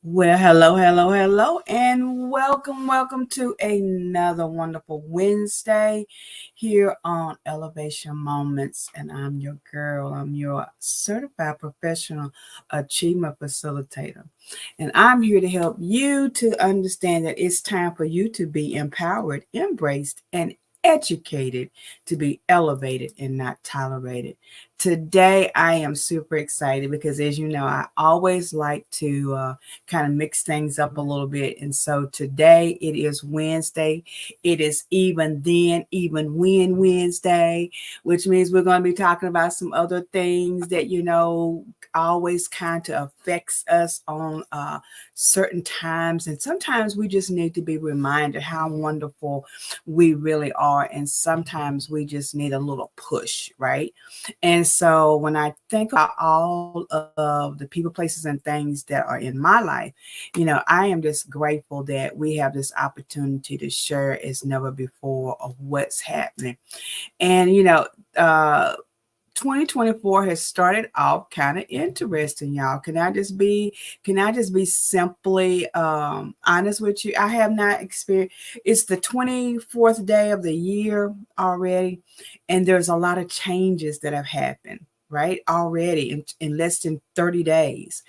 Well, hello, hello, hello, and welcome to another wonderful Wednesday here on Elevation Moments. And I'm your girl, I'm your certified professional achievement facilitator. And I'm here to help you to understand that it's time for you to be empowered, embraced, and educated to be elevated and not tolerated. Today, I am super excited because, as you know, I always like to kind of mix things up a little bit. And so today it is Wednesday. It is even when Wednesday, which means we're going to be talking about some other things that, always kind of affects us on certain times. And sometimes we just need to be reminded how wonderful we really are. And sometimes we just need a little push, right? And so when I think about all of the people, places, and things that are in my life, I am just grateful that we have this opportunity to share as never before of what's happening. And, 2024 has started off kind of interesting, y'all. Can I just be simply honest with you? I have not experienced, it's the 24th day of the year already, and there's a lot of changes that have happened right already in less than 30 days.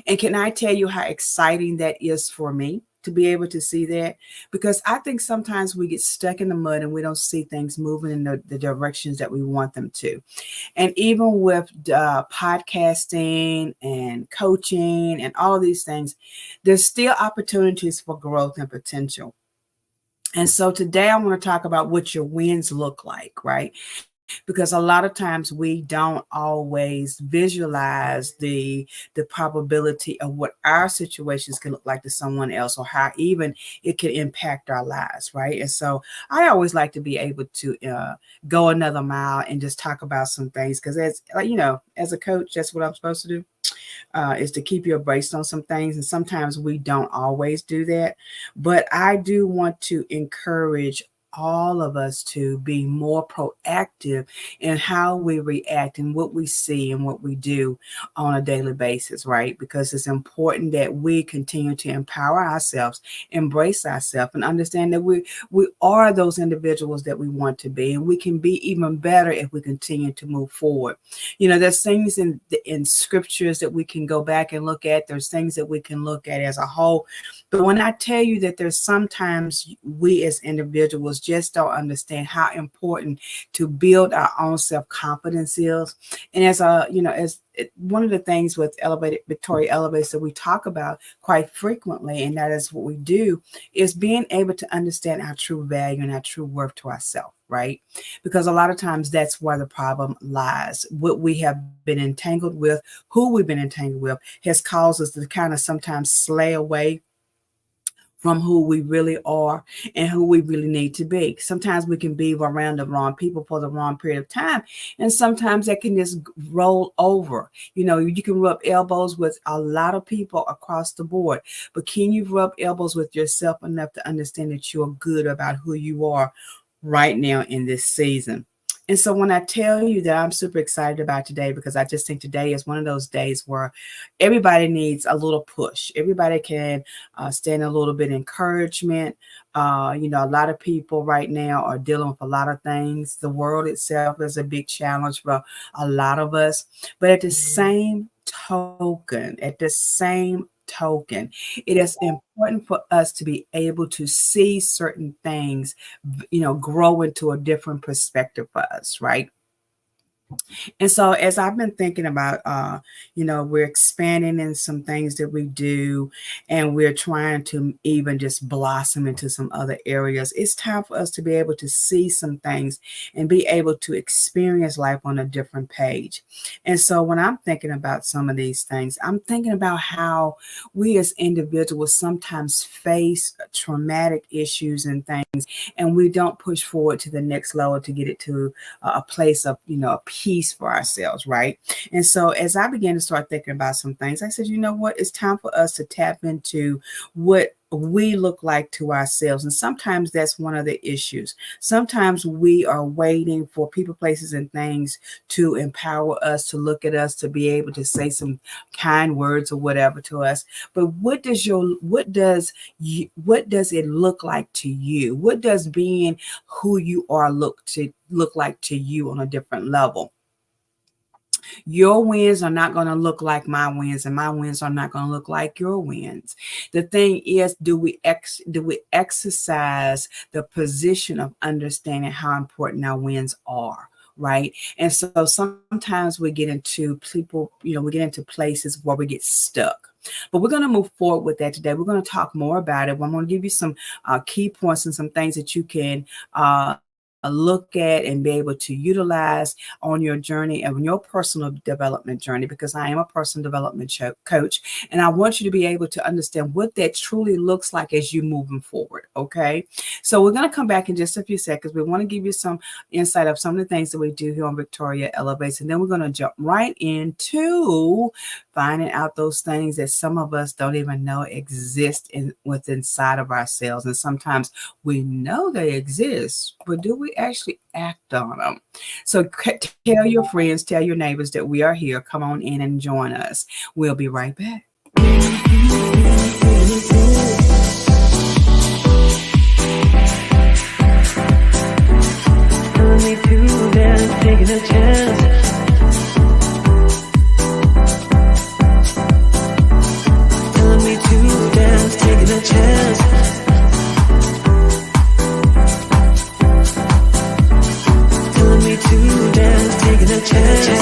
And can I tell you how exciting that is for me to be able to see that? Because I think sometimes we get stuck in the mud and we don't see things moving in the directions that we want them to. And even with podcasting and coaching and all of these things, there's still opportunities for growth and potential. And so today I want to talk about what your wins look like, right? Because a lot of times we don't always visualize the probability of what our situations can look like to someone else, or how even it can impact our lives, right? And so I always like to be able to go another mile and just talk about some things, because as a coach, that's what I'm supposed to do, is to keep you abreast on some things. And sometimes we don't always do that, but I do want to encourage all of us to be more proactive in how we react and what we see and what we do on a daily basis, right? Because it's important that we continue to empower ourselves, embrace ourselves, and understand that we are those individuals that we want to be, and we can be even better if we continue to move forward. There's things in scriptures that we can go back and look at. There's things that we can look at as a whole. But when I tell you that there's sometimes we as individuals just don't understand how important to build our own self-confidence is. And one of the things with Victoria Elevates that we talk about quite frequently, and that is what we do, is being able to understand our true value and our true worth to ourselves, right? Because a lot of times that's where the problem lies. What we have been entangled with, who we've been entangled with, has caused us to kind of sometimes slay away from who we really are and who we really need to be. Sometimes we can be around the wrong people for the wrong period of time, and sometimes that can just roll over. You can rub elbows with a lot of people across the board, but can you rub elbows with yourself enough to understand that you're good about who you are right now in this season? And so when I tell you that I'm super excited about today, because I just think today is one of those days where everybody needs a little push. Everybody can stand a little bit of encouragement. A lot of people right now are dealing with a lot of things. The world itself is a big challenge for a lot of us. But at the same token, it is important for us to be able to see certain things, grow into a different perspective for us, right? And so as I've been thinking about, we're expanding in some things that we do, and we're trying to even just blossom into some other areas. It's time for us to be able to see some things and be able to experience life on a different page. And so when I'm thinking about some of these things, I'm thinking about how we as individuals sometimes face traumatic issues and things, and we don't push forward to the next level to get it to a place of, a peace for ourselves, right? And so as I began to start thinking about some things, I said, you know what? It's time for us to tap into what we look like to ourselves. And sometimes that's one of the issues. Sometimes we are waiting for people, places, and things to empower us, to look at us, to be able to say some kind words or whatever to us. But what does it look like to you? What does being who you are look like to you on a different level? Your wins are not going to look like my wins, and my wins are not going to look like your wins. The thing is, do we exercise the position of understanding how important our wins are? Right. And so sometimes we get into we get into places where we get stuck. But we're going to move forward with that today. We're going to talk more about it. I'm going to give you some key points and some things that you can look at and be able to utilize on your journey and your personal development journey, because I am a personal development coach, and I want you to be able to understand what that truly looks like as you moving forward. Okay. So we're going to come back in just a few seconds. We want to give you some insight of some of the things that we do here on Victoria Elevates, and then we're going to jump right into finding out those things that some of us don't even know exist within inside of ourselves. And sometimes we know they exist, but do we actually act on them? So tell your friends, tell your neighbors that we are here. Come on in and join us. We'll be right back. Taking a chance. Telling me to dance, taking a chance. Telling me to dance, taking a chance.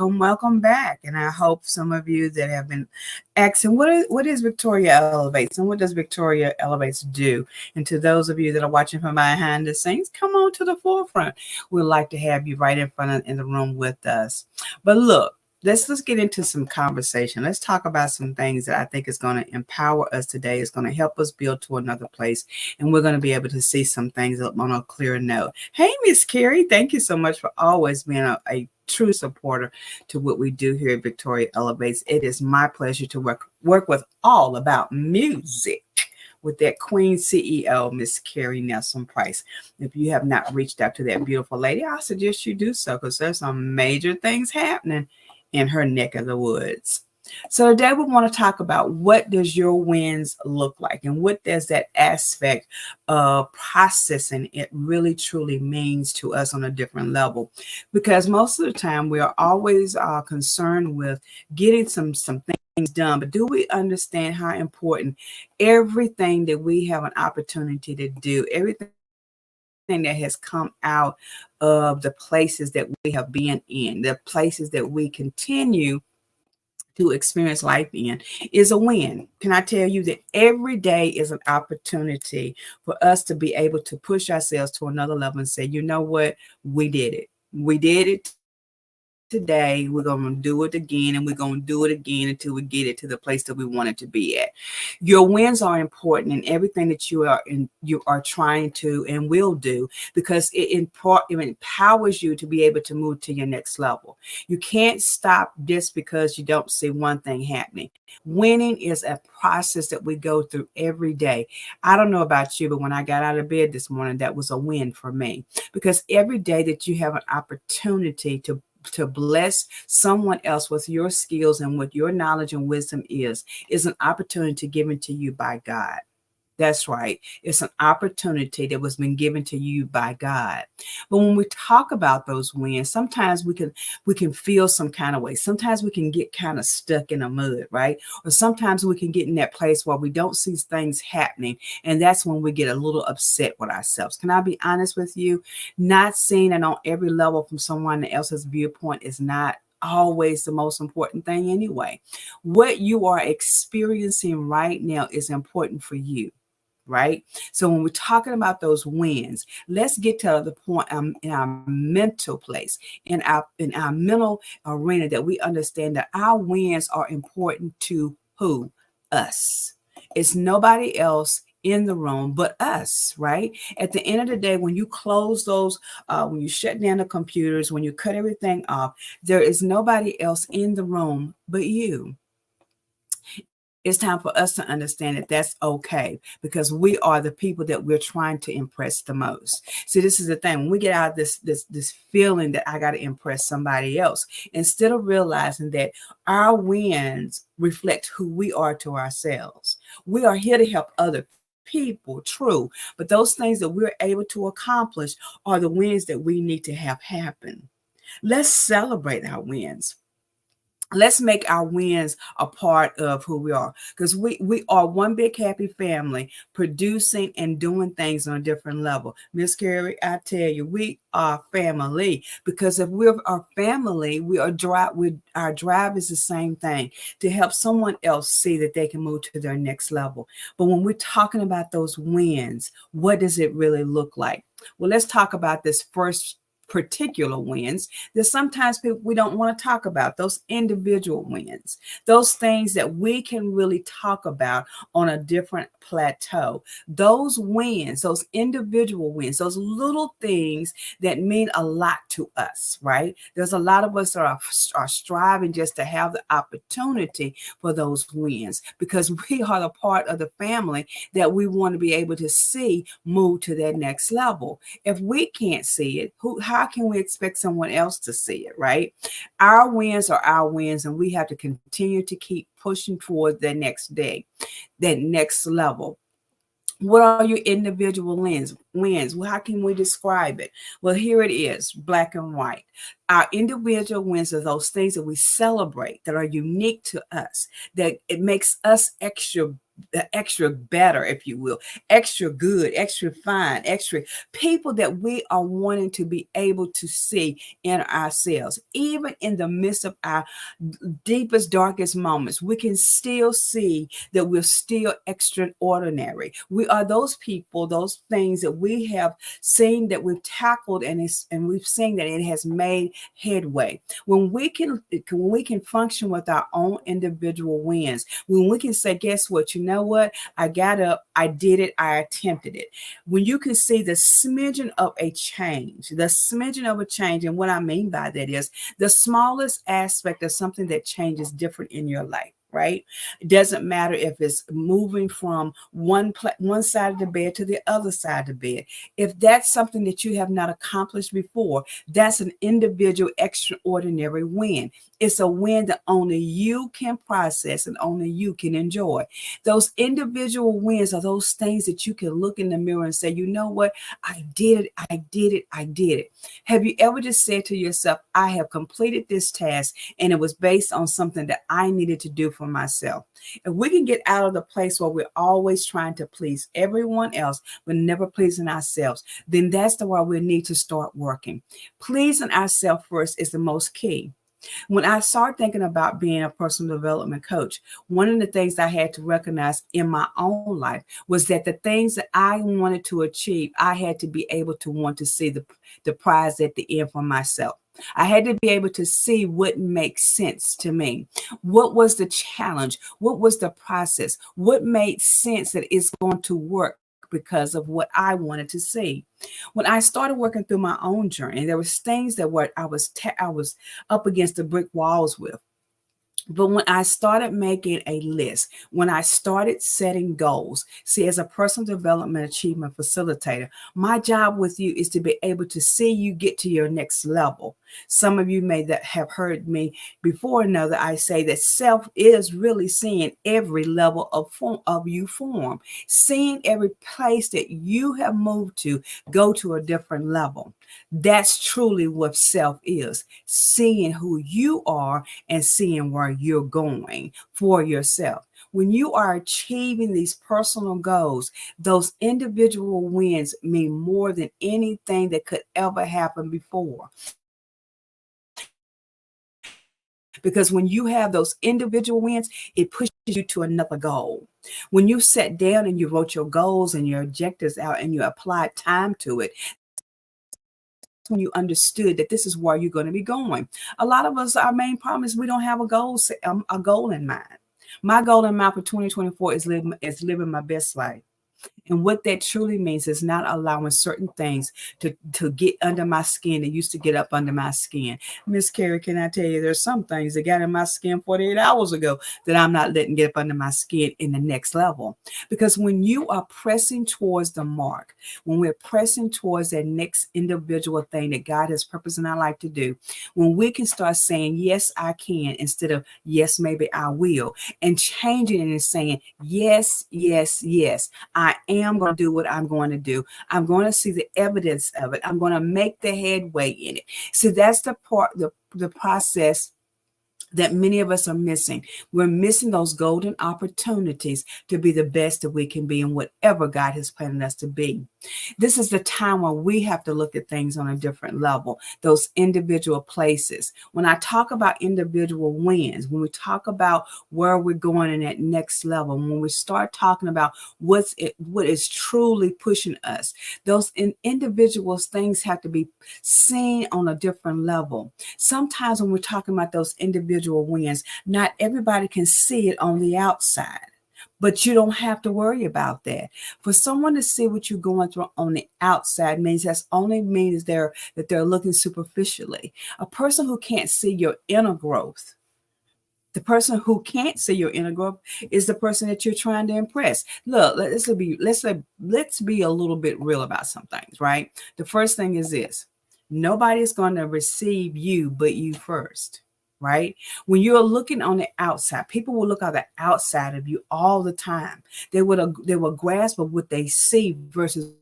Welcome back. And I hope some of you that have been asking, what is Victoria Elevates and what does Victoria Elevates do? And to those of you that are watching from behind the scenes, come on to the forefront. We'd like to have you right in the room with us. But look, let's get into some conversation. Let's talk about some things that I think is going to empower us today. It's going to help us build to another place. And we're going to be able to see some things on a clearer note. Hey, Miss Carrie, thank you so much for always being a true supporter to what we do here at Victoria Elevates. It is my pleasure to work with all about music with that Queen CEO, Miss Carrie Nelson Price. If you have not reached out to that beautiful lady, I suggest you do so, because there's some major things happening in her neck of the woods. So today we want to talk about, what does your wins look like, and what does that aspect of processing it really truly means to us on a different level. Because most of the time we are always concerned with getting some things done, but do we understand how important everything that we have an opportunity to do, everything that has come out of the places that we have been in, the places that we continue to experience life in, is a win? Can I tell you that every day is an opportunity for us to be able to push ourselves to another level and say, you know what, we did it. We did it today. today, we're going to do it again, and we're going to do it again until we get it to the place that we want it to be at. Your wins are important in everything that you are trying to and will do, because it empowers you to be able to move to your next level. You can't stop just because you don't see one thing happening. Winning is a process that we go through every day. I don't know about you, but when I got out of bed this morning, that was a win for me, because every day that you have an opportunity to bless someone else with your skills and with your knowledge and wisdom is an opportunity given to you by God. That's right. It's an opportunity that was been given to you by God. But when we talk about those wins, sometimes we can feel some kind of way. Sometimes we can get kind of stuck in the mud, right? Or sometimes we can get in that place where we don't see things happening, and that's when we get a little upset with ourselves. Can I be honest with you? Not seeing it on every level from someone else's viewpoint is not always the most important thing anyway. What you are experiencing right now is important for you, right? So when we're talking about those wins, let's get to the point in our mental place, in our mental arena, that we understand that our wins are important to who? Us. It's nobody else in the room but us, right? At the end of the day, when you close those, when you shut down the computers, when you cut everything off, there is nobody else in the room but you. It's time for us to understand that that's okay, because we are the people that we're trying to impress the most. See, this is the thing. When we get out of this feeling that I got to impress somebody else, instead of realizing that our wins reflect who we are to ourselves. We are here to help other people, true, but those things that we're able to accomplish are the wins that we need to have happen. Let's celebrate our wins. Let's make our wins a part of who we are, because we are one big happy family, producing and doing things on a different level. Miss Carrie, I tell you, we are family, because if we're our family, our drive is the same thing, to help someone else see that they can move to their next level. But when we're talking about those wins, what does it really look like? Well, let's talk about this first particular wins that sometimes we don't want to talk about, those individual wins, those things that we can really talk about on a different plateau. Those wins, those individual wins, those little things that mean a lot to us, right? There's a lot of us that are striving just to have the opportunity for those wins, because we are a part of the family that we want to be able to see move to that next level. If we can't see it, how can we expect someone else to see it, right? Our wins are our wins, and we have to continue to keep pushing toward the next day, that next level. What are your individual wins? Well, how can we describe it? Well, here it is, black and white. Our individual wins are those things that we celebrate, that are unique to us, that it makes us extra better, if you will, extra good, extra fine, extra people that we are wanting to be able to see in ourselves. Even in the midst of our deepest, darkest moments, we can still see that we're still extraordinary. We are those people, those things that we have seen, that we've tackled, and we've seen that it has made headway. When we can function with our own individual wins, when we can say, guess what, you know what, I got up, I did it, I attempted it. When you can see the smidgen of a change, and what I mean by that is the smallest aspect of something that changes different in your life, right? It doesn't matter if it's moving from one side of the bed to the other side of the bed. If that's something that you have not accomplished before, that's an individual extraordinary win. It's a win that only you can process and only you can enjoy. Those individual wins are those things that you can look in the mirror and say, you know what? I did it. I did it. I did it. Have you ever just said to yourself, I have completed this task, and it was based on something that I needed to do for myself? If we can get out of the place where we're always trying to please everyone else, but never pleasing ourselves, then that's the way we need to start working. Pleasing ourselves first is the most key. When I started thinking about being a personal development coach, one of the things I had to recognize in my own life was that the things that I wanted to achieve, I had to be able to want to see the prize at the end for myself. I had to be able to see what makes sense to me. What was the challenge? What was the process? What made sense that it's going to work because of what I wanted to see? When I started working through my own journey, there was things that were I was up against the brick walls with. But when I started making a list, when I started setting goals, see, as a personal development achievement facilitator, my job with you is to be able to see you get to your next level. Some of you may that have heard me before know that I say that self is really seeing every level of form, seeing every place that you have moved to go to a different level. That's truly what self is, seeing who you are and seeing where you're going for yourself. When you are achieving these personal goals, those individual wins mean more than anything that could ever happen before. Because when you have those individual wins, it pushes you to another goal. When you sat down and you wrote your goals and your objectives out and you applied time to it, that's when you understood that this is where you're going to be going. A lot of us, our main problem is we don't have a goal in mind. My goal in mind for 2024 is living my best life. And what that truly means is not allowing certain things to get under my skin that used to get up under my skin. Miss Carrie, can I tell you, there's some things that got in my skin 48 hours ago that I'm not letting get up under my skin in the next level. Because when you are pressing towards the mark, when we're pressing towards that next individual thing that God has purpose in our life to do, when we can start saying, yes, I can, instead of yes, maybe I will, and changing it and saying, yes, yes, yes. I am going to do what I'm going to do. I'm going to see the evidence of it. I'm going to make the headway in it. So that's the part, the process that many of us are missing. We're missing those golden opportunities to be the best that we can be in whatever God has planned us to be. This is the time where we have to look at things on a different level, those individual places. When I talk about individual wins, when we talk about where we're going in that next level, when we start talking about what is truly pushing us, those individuals things have to be seen on a different level. Sometimes when we're talking about those individual wins, not everybody can see it on the outside. But you don't have to worry about that. For someone to see what you're going through on the outside means that's only means that they're looking superficially. A person who can't see your inner growth, the person who can't see your inner growth is the person that you're trying to impress. Look, let's be a little bit real about some things, right? The first thing is this: nobody's going to receive you but you first, right? When you're looking on the outside, people will look on the outside of you all the time. They will grasp of what they see versus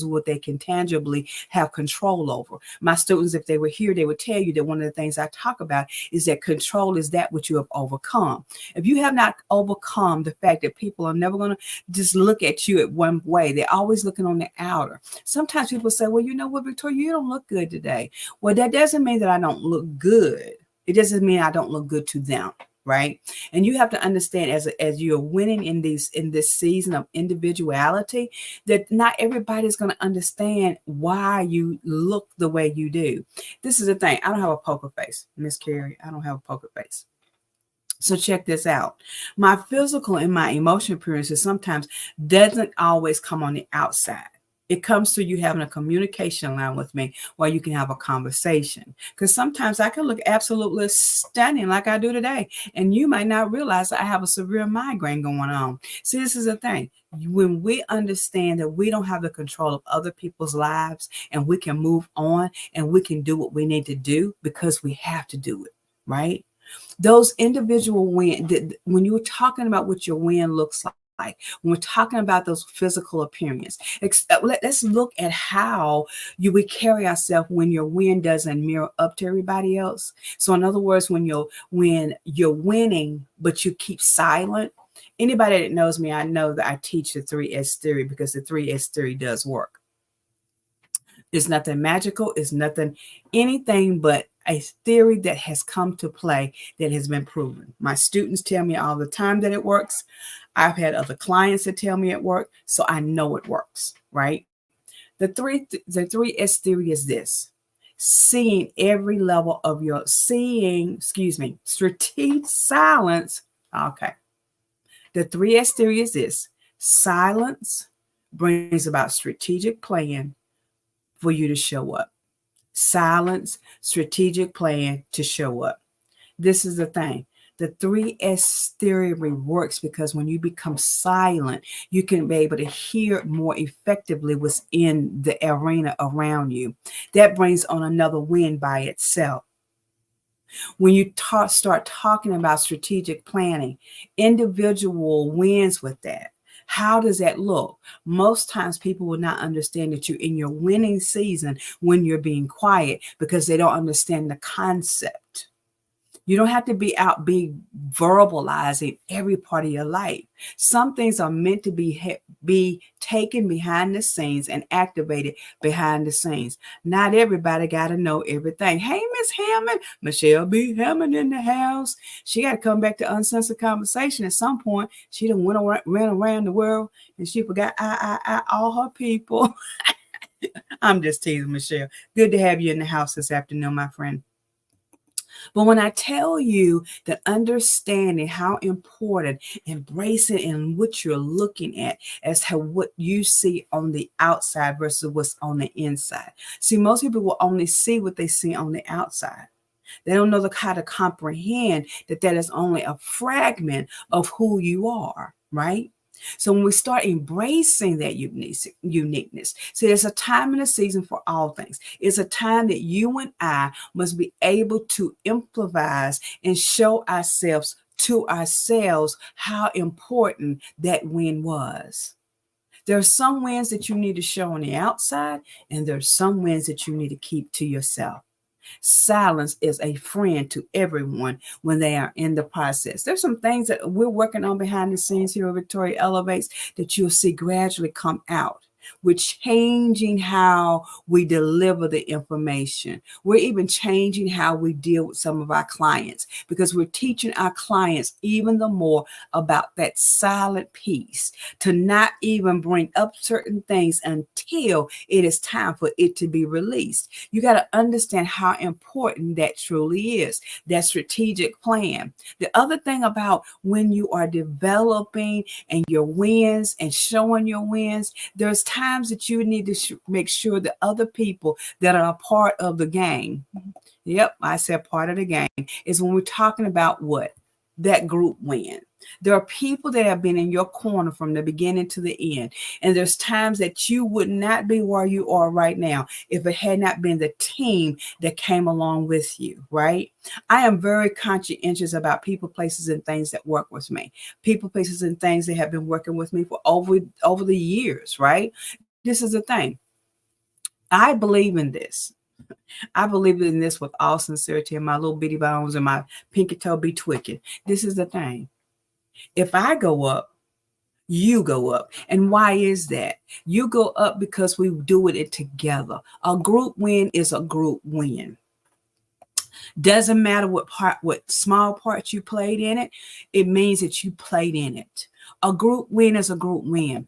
what they can tangibly have control over. My students, if they were here, they would tell you that one of the things I talk about is that control is that which you have overcome. If you have not overcome the fact that people are never going to just look at you at one way, they're always looking on the outer. Sometimes people say, well, you know what, Victoria, you don't look good today. Well, that doesn't mean that I don't look good. It doesn't mean I don't look good to them, right? And you have to understand as you're winning in this season of individuality, that not everybody's going to understand why you look the way you do. This is the thing. I don't have a poker face, Miss Carrie. I don't have a poker face. So check this out. My physical and my emotional appearances sometimes doesn't always come on the outside. It comes through you having a communication line with me where you can have a conversation. Because sometimes I can look absolutely stunning like I do today. And you might not realize I have a severe migraine going on. See, this is the thing. When we understand that we don't have the control of other people's lives and we can move on and we can do what we need to do because we have to do it, right? Those individual when you were talking about what your win looks like, when we're talking about those physical appearance, let's look at how we carry ourselves when your win doesn't mirror up to everybody else. So in other words, when you're winning but you keep silent. Anybody that knows me, I know that I teach the 3S theory because the 3S theory does work. It's nothing magical. It's nothing, anything but a theory that has come to play that has been proven. My students tell me all the time that it works. I've had other clients that tell me it works, so I know it works, right? The 3S theory is this. seeing every level of your strategic silence. Okay. The 3S theory is this: silence brings about strategic plan for you to show up. Silence, strategic plan to show up. This is the thing. The 3S theory works because when you become silent, you can be able to hear more effectively what's in the arena around you. That brings on another win by itself. When you start talking about strategic planning, individual wins with that. How does that look? Most times people will not understand that you're in your winning season when you're being quiet because they don't understand the concept. You don't have to be verbalizing every part of your life. Some things are meant to be taken behind the scenes and activated behind the scenes. Not everybody got to know everything. Hey, Miss Hammond, Michelle B. Hammond in the house. She got to come back to uncensored conversation at some point. She done ran around the world and she forgot all her people. I'm just teasing, Michelle. Good to have you in the house this afternoon, my friend. But when I tell you that understanding how important, embracing and what you're looking at as to what you see on the outside versus what's on the inside. See, most people will only see what they see on the outside. They don't know how to comprehend that is only a fragment of who you are, right? So when we start embracing that uniqueness, see, there's a time and a season for all things. It's a time that you and I must be able to improvise and show ourselves to ourselves how important that win was. There are some wins that you need to show on the outside, and there are some wins that you need to keep to yourself. Silence is a friend to everyone when they are in the process. There's some things that we're working on behind the scenes here at Victoria Elevates that you'll see gradually come out. We're changing how we deliver the information. We're even changing how we deal with some of our clients because we're teaching our clients even the more about that silent piece, to not even bring up certain things until it is time for it to be released. You got to understand how important that truly is, that strategic plan. The other thing about when you are developing and your wins and showing your wins, there's times that you need to make sure that other people that are a part of the game, yep, I said part of the game, is when we're talking about what? That group win. There are people that have been in your corner from the beginning to the end. And there's times that you would not be where you are right now if it had not been the team that came along with you, right? I am very conscientious about people, places, and things that work with me. People, places, and things that have been working with me for over the years, right? This is the thing. I believe in this. I believe in this with all sincerity, and my little bitty bones and my pinky toe be twicking. This is the thing. If I go up, you go up. And why is that? You go up because we do it together. A group win is a group win. Doesn't matter what small part you played in it. It means that you played in it. A group win is a group win.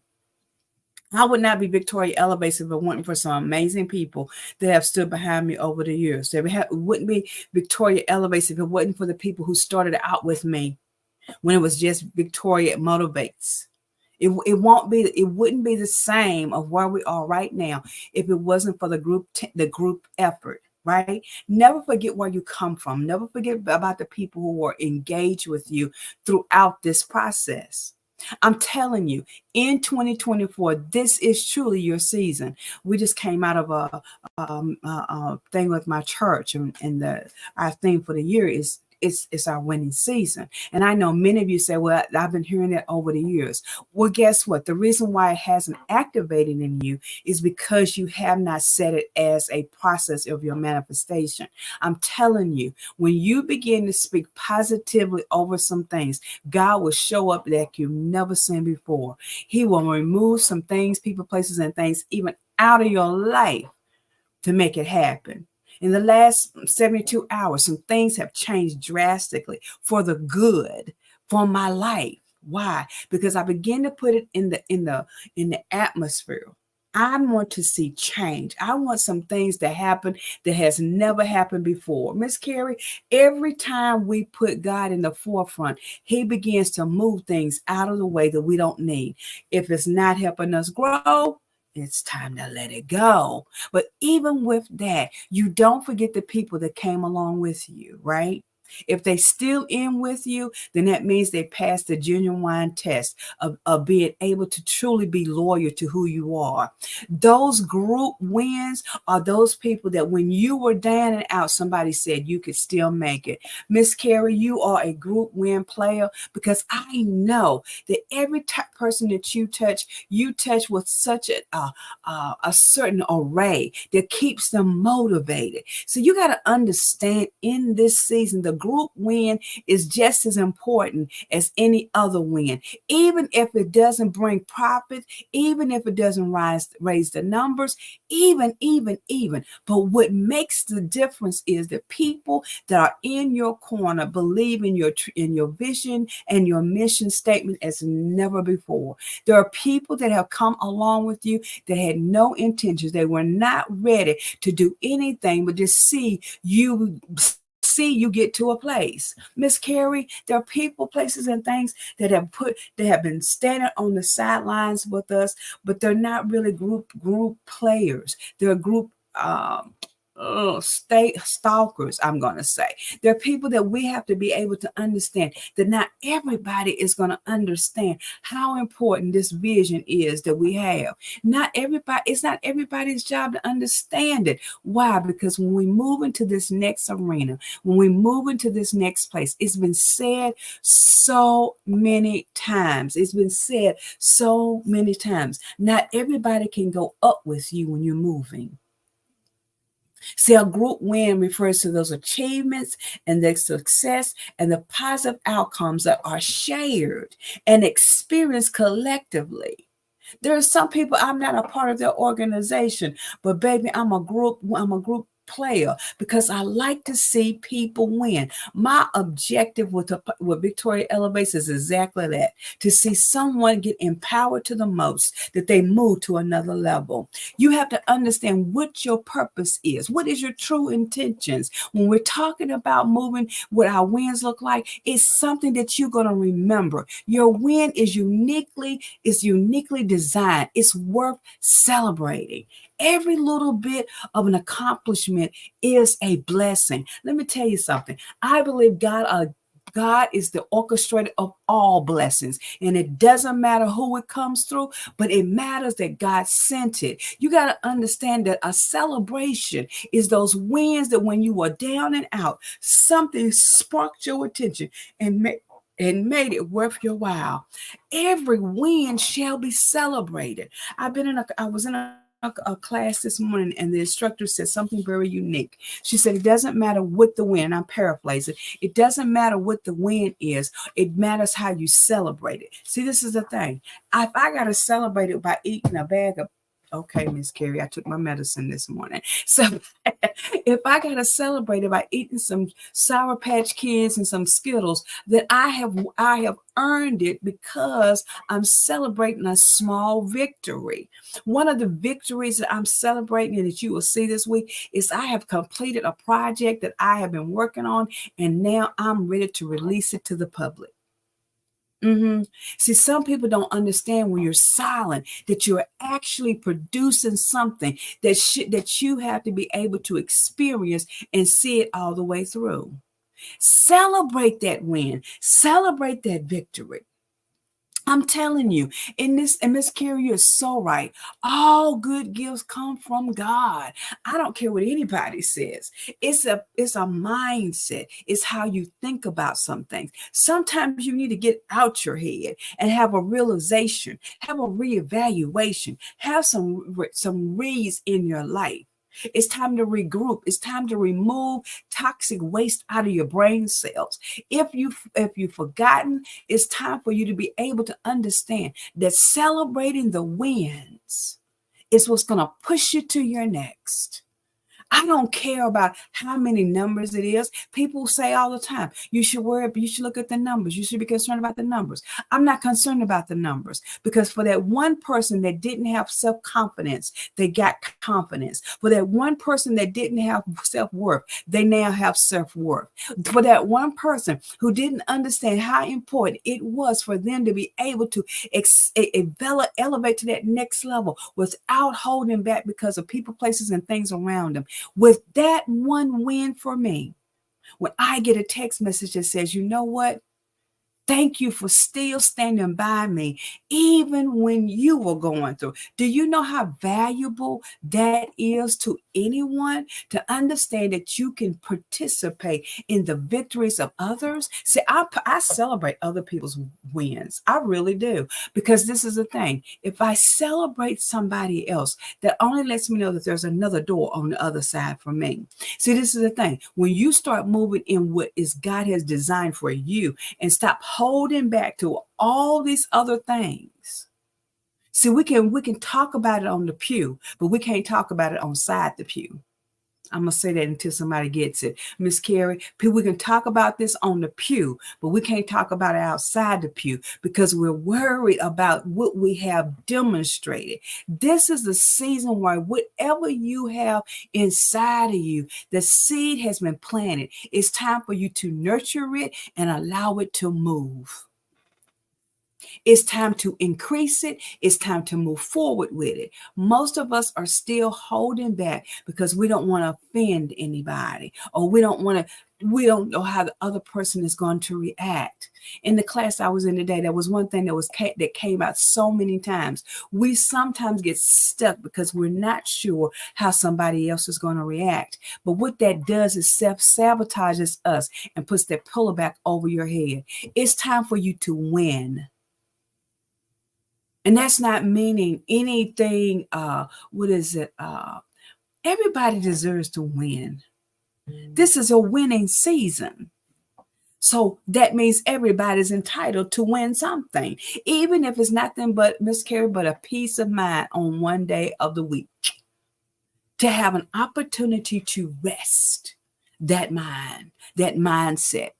I would not be Victoria Elevates if it wasn't for some amazing people that have stood behind me over the years. There wouldn't be Victoria Elevates if it wasn't for the people who started out with me when it was just Victoria Motivates. It wouldn't be the same of where we are right now if it wasn't for the group effort, right? Never forget where you come from. Never forget about the people who were engaged with you throughout this process. I'm telling you, in 2024, this is truly your season. We just came out of a thing with my church, and our theme for the year is it's our winning season. And I know many of you say, well, I've been hearing that over the years. Well, guess what? The reason why it hasn't activated in you is because you have not set it as a process of your manifestation. I'm telling you, when you begin to speak positively over some things, God will show up like you've never seen before. He will remove some things, people, places, and things even out of your life to make it happen. In the last 72 hours, some things have changed drastically for the good for my life. Why? Because I began to put it in the atmosphere. I want to see change. I want some things to happen that has never happened before. Miss Carrie, every time we put God in the forefront, he begins to move things out of the way that we don't need. If it's not helping us grow, it's time to let it go. But even with that, you don't forget the people that came along with you, right? If they still in with you, then that means they passed the genuine test of being able to truly be loyal to who you are. Those group wins are those people that when you were down and out, somebody said you could still make it. Miss Carrie, you are a group win player because I know that every person that you touch with such a certain array that keeps them motivated. So you got to understand in this season, the group win is just as important as any other win. Even if it doesn't bring profit, even if it doesn't raise the numbers, even. But what makes the difference is the people that are in your corner believe in your vision and your mission statement as never before. There are people that have come along with you that had no intentions. They were not ready to do anything but just see you get to a place. Miss Carrie, there are people, places, and things that have been standing on the sidelines with us, but they're not really group players. They're group state stalkers, I'm going to say. There are people that we have to be able to understand that not everybody is going to understand how important this vision is that we have. It's not everybody's job to understand it. Why? Because when we move into this next arena, when we move into this next place, it's been said so many times. It's been said so many times. Not everybody can go up with you when you're moving. See, a group win refers to those achievements and the success and the positive outcomes that are shared and experienced collectively. There are some people, I'm not a part of their organization, but baby, I'm a group player because I like to see people win. My objective with Victoria Elevates is exactly that, to see someone get empowered to the most, that they move to another level. You have to understand what your purpose is. What is your true intentions? When we're talking about moving, what our wins look like, it's something that you're going to remember. Your win is uniquely designed. It's worth celebrating. Every little bit of an accomplishment is a blessing. Let me tell you something. I believe God is the orchestrator of all blessings. And it doesn't matter who it comes through, but it matters that God sent it. You got to understand that a celebration is those wins that when you were down and out, something sparked your attention and made it worth your while. Every win shall be celebrated. I was in a class this morning, and the instructor said something very unique. She said, it doesn't matter what the win, I'm paraphrasing, it doesn't matter what the win is, it matters how you celebrate it. See, this is the thing. If I got to celebrate it by eating a bag of, okay, Miss Carrie, I took my medicine this morning. So if I got to celebrate it by eating some Sour Patch Kids and some Skittles, that I have earned it because I'm celebrating a small victory. One of the victories that I'm celebrating and that you will see this week is I have completed a project that I have been working on, and now I'm ready to release it to the public. See, some people don't understand when you're silent that you're actually producing something that you have to be able to experience and see it all the way through. Celebrate that win. Celebrate that victory. I'm telling you, and Miss Carrie, you're so right. All good gifts come from God. I don't care what anybody says. It's a mindset. It's how you think about some things. Sometimes you need to get out your head and have a realization, have a reevaluation, have some reads in your life. It's time to regroup. It's time to remove toxic waste out of your brain cells. If you've forgotten, it's time for you to be able to understand that celebrating the wins is what's going to push you to your next. I don't care about how many numbers it is. People say all the time, you should look at the numbers. You should be concerned about the numbers. I'm not concerned about the numbers, because for that one person that didn't have self-confidence, they got confidence. For that one person that didn't have self-worth, they now have self-worth. For that one person who didn't understand how important it was for them to be able to elevate to that next level without holding back because of people, places, and things around them. With that one win for me, when I get a text message that says, you know what? Thank you for still standing by me, even when you were going through. Do you know how valuable that is to anyone, to understand that you can participate in the victories of others? See, I celebrate other people's wins. I really do. Because this is the thing. If I celebrate somebody else, that only lets me know that there's another door on the other side for me. See, this is the thing. When you start moving in what is God has designed for you, and stop holding back to all these other things. See, we can talk about it on the pew, but we can't talk about it on side the pew. I'm going to say that until somebody gets it. Miss Carrie, we can talk about this on the pew, but we can't talk about it outside the pew because we're worried about what we have demonstrated. This is the season where whatever you have inside of you, the seed has been planted. It's time for you to nurture it and allow it to move. It's time to increase it. It's time to move forward with it. Most of us are still holding back because we don't want to offend anybody, or we don't know how the other person is going to react. In the class I was in today, there was one thing that came out so many times. We sometimes get stuck because we're not sure how somebody else is going to react. But what that does is self-sabotages us and puts that pillow back over your head. It's time for you to win. And that's not meaning anything, what is it? Everybody deserves to win. This is a winning season. So that means everybody's entitled to win something, even if it's nothing but, Miss Carrie, but a peace of mind on one day of the week. To have an opportunity to rest that mind, that mindset.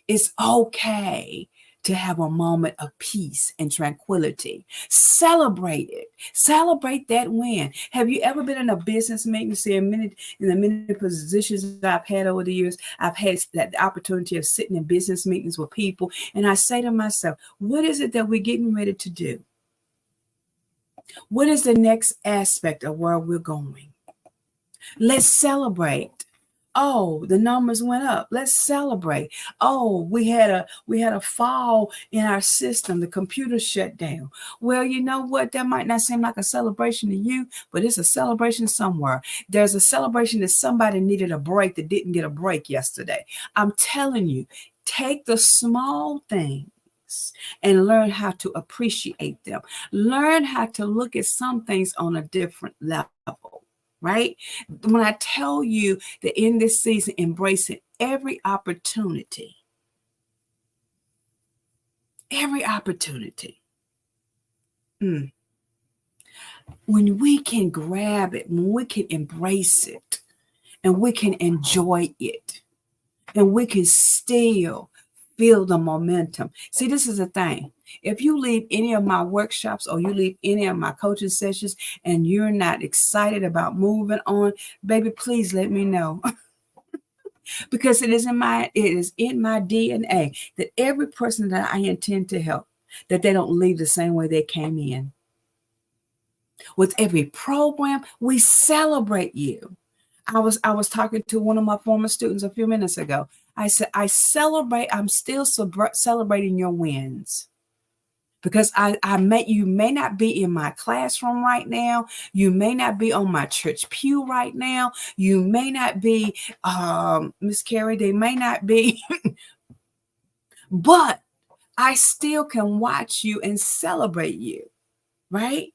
It's okay to have a moment of peace and tranquility. Celebrate it. Celebrate that win. Have you ever been in a business meeting? See, in the many positions that I've had over the years, I've had that opportunity of sitting in business meetings with people. And I say to myself, what is it that we're getting ready to do? What is the next aspect of where we're going? Let's celebrate. Oh, the numbers went up. Let's celebrate. Oh, we had a fall in our system. The computer shut down. Well, you know what? That might not seem like a celebration to you, but it's a celebration somewhere. There's a celebration that somebody needed a break that didn't get a break yesterday. I'm telling you, take the small things and learn how to appreciate them. Learn how to look at some things on a different level. Right? When I tell you that in this season, embracing every opportunity, when we can grab it, when we can embrace it, and we can enjoy it, and we can still feel the momentum. See, this is the thing. If you leave any of my workshops or you leave any of my coaching sessions and you're not excited about moving on, baby, please let me know. Because it is in my DNA that every person that I intend to help, that they don't leave the same way they came in. With every program, we celebrate you. I was talking to one of my former students a few minutes ago. I said, I'm still celebrating your wins. Because you may not be in my classroom right now. You may not be on my church pew right now. You may not be, Miss Carrie, they may not be, but I still can watch you and celebrate you, right?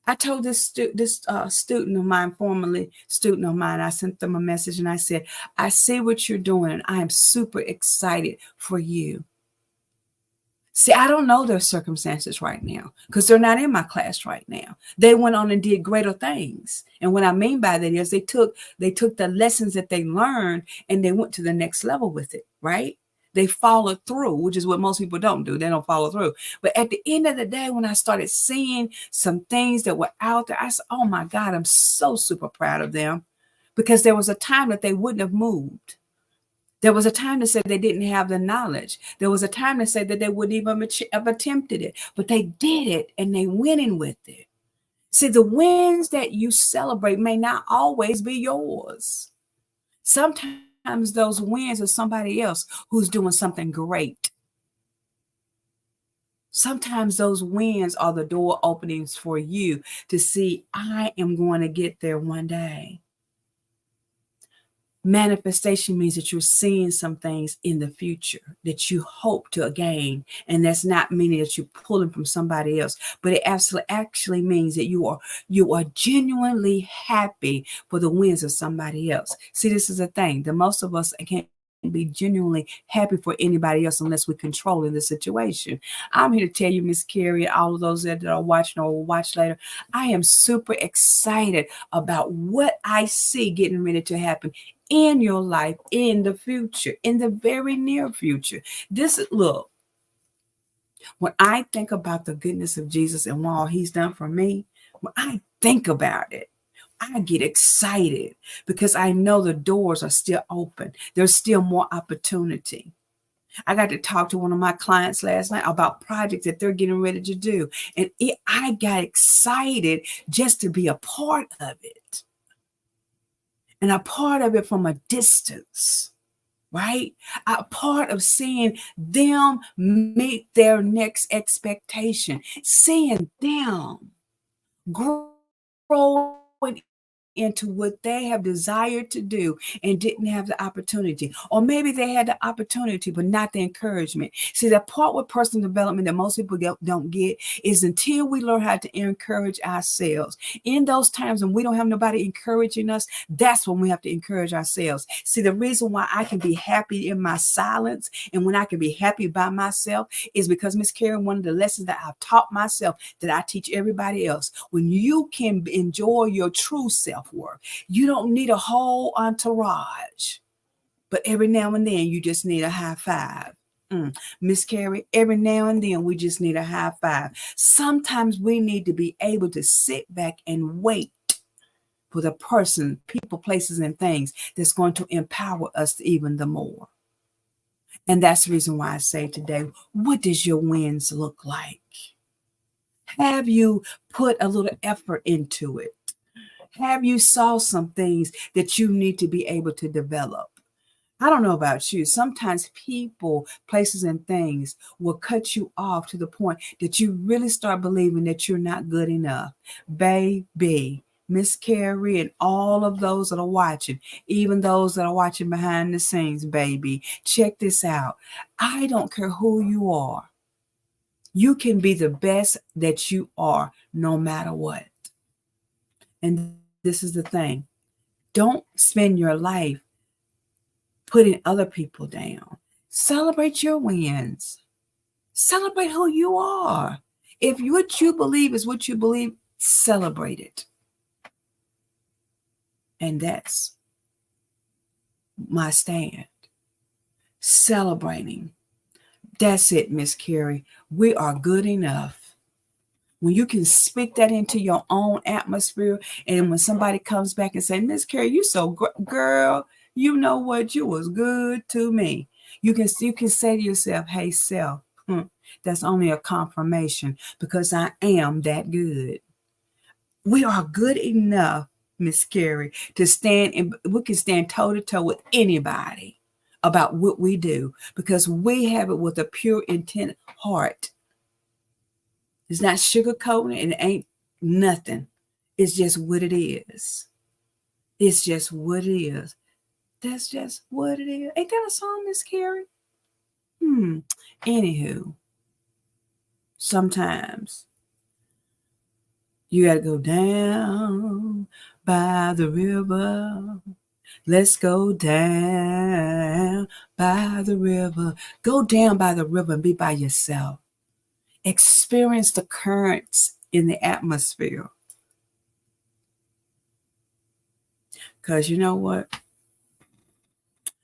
I told this student of mine, formerly student of mine, I sent them a message and I said, I see what you're doing and I am super excited for you. See, I don't know their circumstances right now because they're not in my class right now. They went on and did greater things. And what I mean by that is they took the lessons that they learned and they went to the next level with it, right? They followed through, which is what most people don't do. They don't follow through. But at the end of the day, when I started seeing some things that were out there, I said, oh my God, I'm so super proud of them because there was a time that they wouldn't have moved. There was a time to say they didn't have the knowledge. There was a time to say that they wouldn't even have attempted it, but they did it and they went in with it. See, the wins that you celebrate may not always be yours. Sometimes those wins are somebody else who's doing something great. Sometimes those wins are the door openings for you to see, I am going to get there one day. Manifestation means that you're seeing some things in the future that you hope to gain. And that's not meaning that you're pulling from somebody else, but it actually means that you are genuinely happy for the wins of somebody else. See, this is a thing. The most of us can't be genuinely happy for anybody else unless we're controlling the situation. I'm here to tell you, Miss Carrie, and all of those that are watching or will watch later, I am super excited about what I see getting ready to happen in your life, in the future, in the very near future. Look, when I think about the goodness of Jesus and what all he's done for me, when I think about it, I get excited because I know the doors are still open. There's still more opportunity. I got to talk to one of my clients last night about projects that they're getting ready to do. And I got excited just to be a part of it. And a part of it from a distance, right? A part of seeing them meet their next expectation, seeing them grow into what they have desired to do and didn't have the opportunity. Or maybe they had the opportunity, but not the encouragement. See, the part with personal development that most people don't get is until we learn how to encourage ourselves. In those times when we don't have nobody encouraging us, that's when we have to encourage ourselves. See, the reason why I can be happy in my silence and when I can be happy by myself is because, Miss Karen, one of the lessons that I've taught myself that I teach everybody else, when you can enjoy your true self, you don't need a whole entourage, but every now and then you just need a high five. Miss Carrie, every now and then we just need a high five. Sometimes we need to be able to sit back and wait for the person, people, places, and things that's going to empower us even the more. And that's the reason why I say today, what does your wins look like? Have you put a little effort into it? Have you saw some things that you need to be able to develop? I don't know about you. Sometimes people, places, and things will cut you off to the point that you really start believing that you're not good enough. Baby, Miss Carrie, and all of those that are watching, even those that are watching behind the scenes, baby, check this out. I don't care who you are. You can be the best that you are no matter what. And this is the thing. Don't spend your life putting other people down. Celebrate your wins. Celebrate who you are. If what you believe is what you believe, celebrate it. And that's my stand. Celebrating. That's it, Miss Carrie. We are good enough. When you can speak that into your own atmosphere, and when somebody comes back and say, Miss Carrie, you so girl, you know what? You was good to me. You can say to yourself, hey, self, that's only a confirmation because I am that good. We are good enough, Miss Carrie, to stand, and we can stand toe to toe with anybody about what we do because we have it with a pure intent heart. It's not sugarcoating, and it ain't nothing. It's just what it is. It's just what it is. That's just what it is. Ain't that a song, Miss Carrie? Anywho, sometimes you got to go down by the river. Let's go down by the river. Go down by the river and be by yourself. Experience the currents in the atmosphere. Because you know what?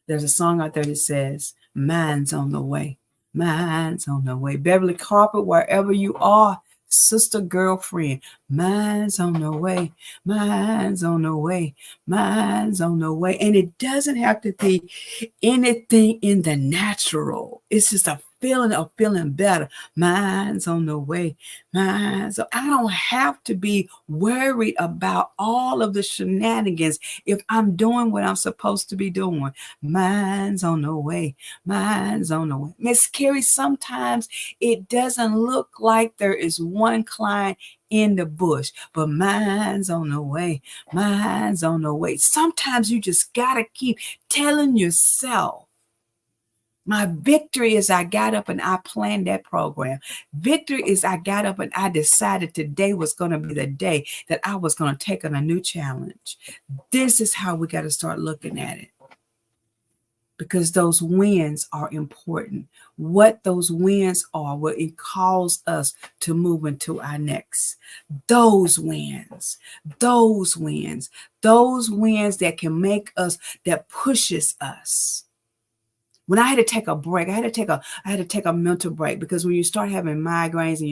There's a song out there that says, mine's on the way. Mine's on the way. Beverly Carpet, wherever you are, sister, girlfriend, mine's on the way. Mine's on the way. Mine's on the way. And it doesn't have to be anything in the natural. It's just a feeling of feeling better. Mine's on the way. So I don't have to be worried about all of the shenanigans if I'm doing what I'm supposed to be doing. Mine's on the way. Mine's on the way. Miss Carrie, sometimes it doesn't look like there is one client in the bush, but mine's on the way. Mine's on the way. Sometimes you just gotta keep telling yourself, my victory is I got up and I planned that program. Victory is I got up and I decided today was going to be the day that I was going to take on a new challenge. This is how we got to start looking at it. Because those wins are important. What those wins are, what it calls us to move into our next. Those wins that can make us, that pushes us. When I had to take a break, I had to take a mental break, because when you start having migraines and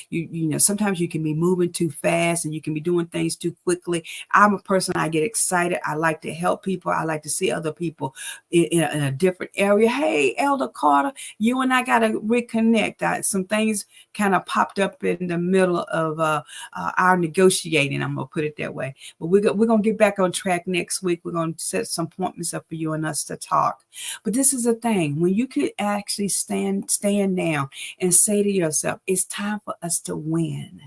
you know, sometimes you can be moving too fast and you can be doing things too quickly. I'm a person, I get excited. I like to help people. I like to see other people in a different area. Hey, Elder Carter, you and I got to reconnect. Some things kind of popped up in the middle of our negotiating. I'm going to put it that way. But we're going to get back on track next week. We're going to set some appointments up for you and us to talk. But this is a thing, when you could actually stand down and say to yourself, it's time for us to win.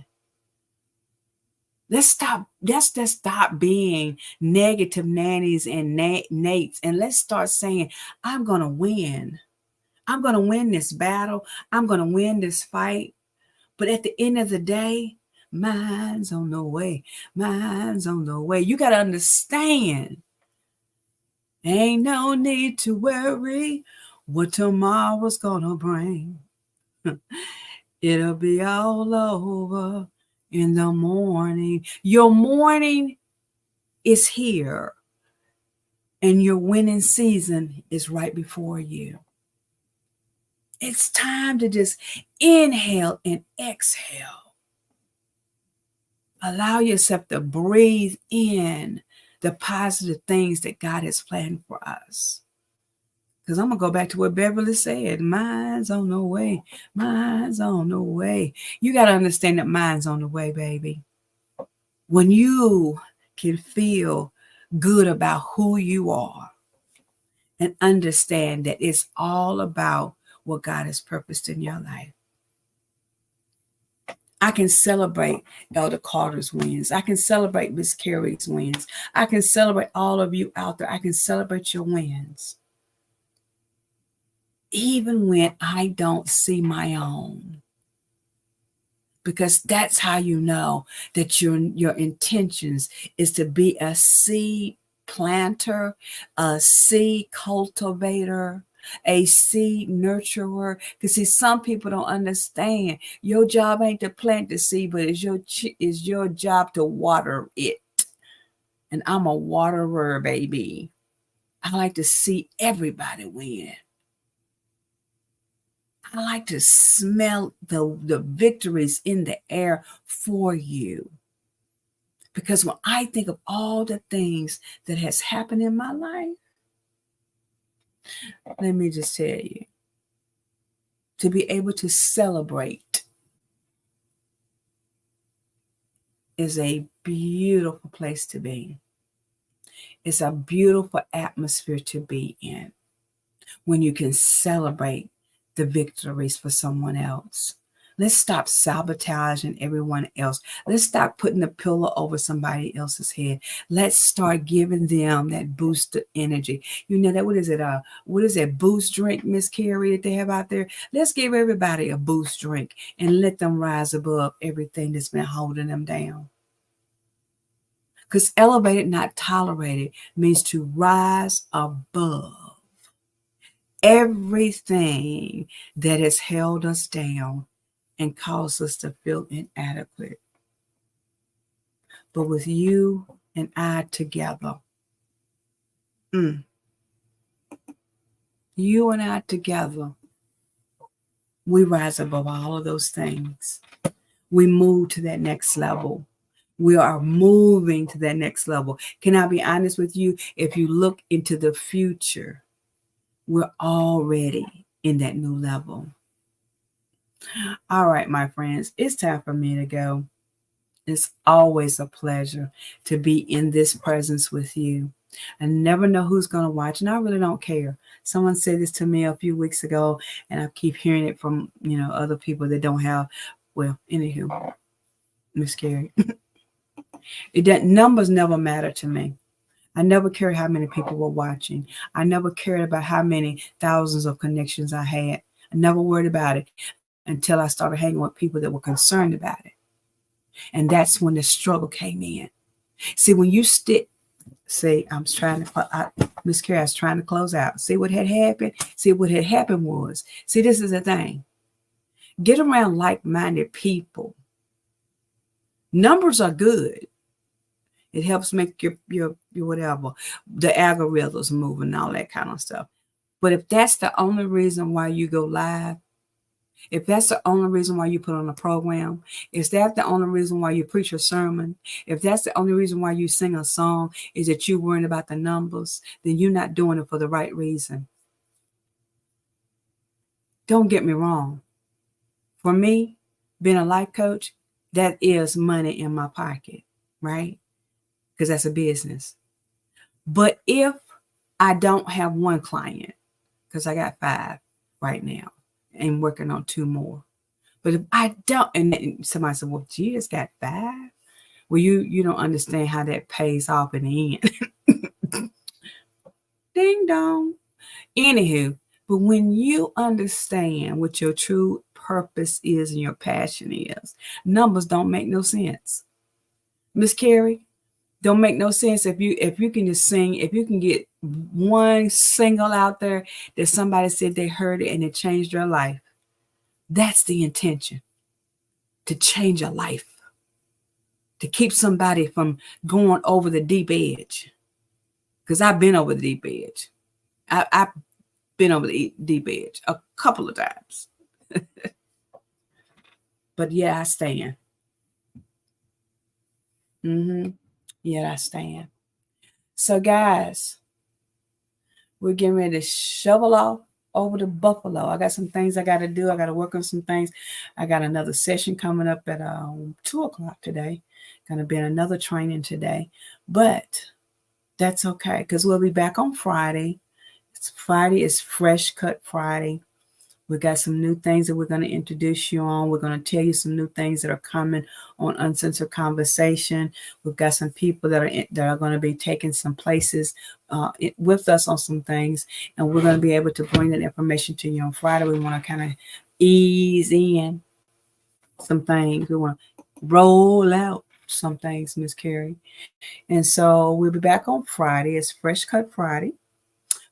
Let's just stop being negative nannies and nates, and let's start saying, I'm going to win. I'm going to win this battle. I'm going to win this fight. But at the end of the day, mine's on the way. Mine's on the way. You got to understand, ain't no need to worry what tomorrow's gonna bring. It'll be all over in the morning. Your morning is here, and your winning season is right before you. It's time to just inhale and exhale. Allow yourself to breathe in the positive things that God has planned for us. Because I'm going to go back to what Beverly said. Mine's on the way. Mine's on the way. You got to understand that mine's on the way, baby. When you can feel good about who you are and understand that it's all about what God has purposed in your life. I can celebrate Elder Carter's wins. I can celebrate Miss Carrie's wins. I can celebrate all of you out there. I can celebrate your wins. Even when I don't see my own. Because that's how you know that your intentions is to be a seed planter, a seed cultivator, a seed nurturer. Because see, some people don't understand. Your job ain't to plant the seed, but it's your job to water it. And I'm a waterer, baby. I like to see everybody win. I like to smell the victories in the air for you. Because when I think of all the things that has happened in my life, let me just tell you, to be able to celebrate is a beautiful place to be. It's a beautiful atmosphere to be in when you can celebrate the victories for someone else. Let's stop sabotaging everyone else. Let's stop putting the pillow over somebody else's head. Let's start giving them that boost of energy. You know that, what is that boost drink, Miss Carrie, that they have out there? Let's give everybody a boost drink and let them rise above everything that's been holding them down. Because elevated, not tolerated, means to rise above everything that has held us down and cause us to feel inadequate. But with you and I together, you and I together, we rise above all of those things. We move to that next level. We are moving to that next level. Can I be honest with you? If you look into the future, we're already in that new level. All right, my friends, it's time for me to go. It's always a pleasure to be in this presence with you. I never know who's going to watch, and I really don't care. Someone said this to me a few weeks ago, and I keep hearing it from, other people that don't have, well, anywho, Miss Carrie. Numbers never matter to me. I never cared how many people were watching. I never cared about how many thousands of connections I had. I never worried about it until I started hanging with people that were concerned about it. And that's when the struggle came in. See, when you Miss Carrie, I was trying to close out. See what had happened? See, what had happened was, this is the thing. Get around like-minded people. Numbers are good. It helps make your whatever, the algorithms move and all that kind of stuff. But if that's the only reason why you go live, if that's the only reason why you put on a program, is that the only reason why you preach a sermon, if that's the only reason why you sing a song, is that you're worrying about the numbers, then you're not doing it for the right reason. Don't get me wrong. For me, being a life coach, that is money in my pocket, right? Because that's a business. But if I don't have one client, because I got 5 right now and working on 2 more. But if I don't, and somebody said, well, you just got 5? Well, you don't understand how that pays off in the end. Ding dong. Anywho, but when you understand what your true purpose is and your passion is, numbers don't make no sense. Miss Carrie, don't make no sense if you can just sing, if you can get one single out there that somebody said they heard it and it changed their life. That's the intention, to change a life, to keep somebody from going over the deep edge. Because I've been over the deep edge. I've been over the deep edge a couple of times. But yeah, I stand. Yeah, I stand. So guys, we're getting ready to shovel off over to Buffalo. I got some things I got to do. I got to work on some things. I got another session coming up at 2 o'clock today. Going to be in another training today. But that's okay, because we'll be back on Friday. Friday is Fresh Cut Friday. We got some new things that we're going to introduce you on. We're going to tell you some new things that are coming on Uncensored Conversation. We've got some people that are going to be taking some places with us on some things, and we're going to be able to bring that information to you on Friday. We want to kind of ease in some things. We want to roll out some things, Miss Carrie. And so we'll be back on Friday. It's Fresh Cut Friday.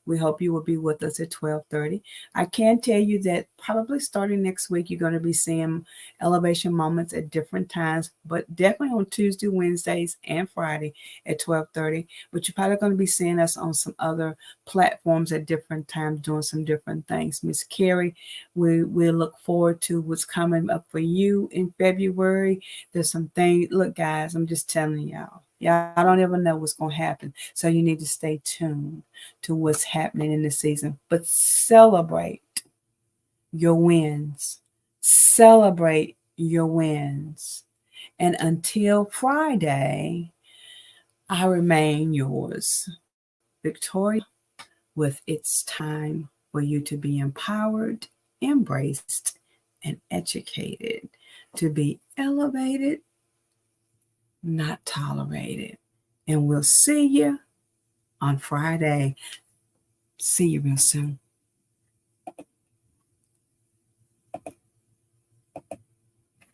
We hope you will be with us at 12:30. I can tell you that probably starting next week, you're going to be seeing elevation moments at different times, but definitely on Tuesday, Wednesdays, and Friday at 12:30. But you're probably going to be seeing us on some other platforms at different times doing some different things. Miss Carrie, we look forward to what's coming up for you in February. There's some things. Look, guys, I'm just telling y'all. Y'all don't ever know what's going to happen. So you need to stay tuned to what's happening in the season. But celebrate your wins. Celebrate your wins. And until Friday, I remain yours, Victoria, with it's time for you to be empowered, embraced, and educated, to be elevated, not tolerated. And we'll see you on Friday. See you real soon.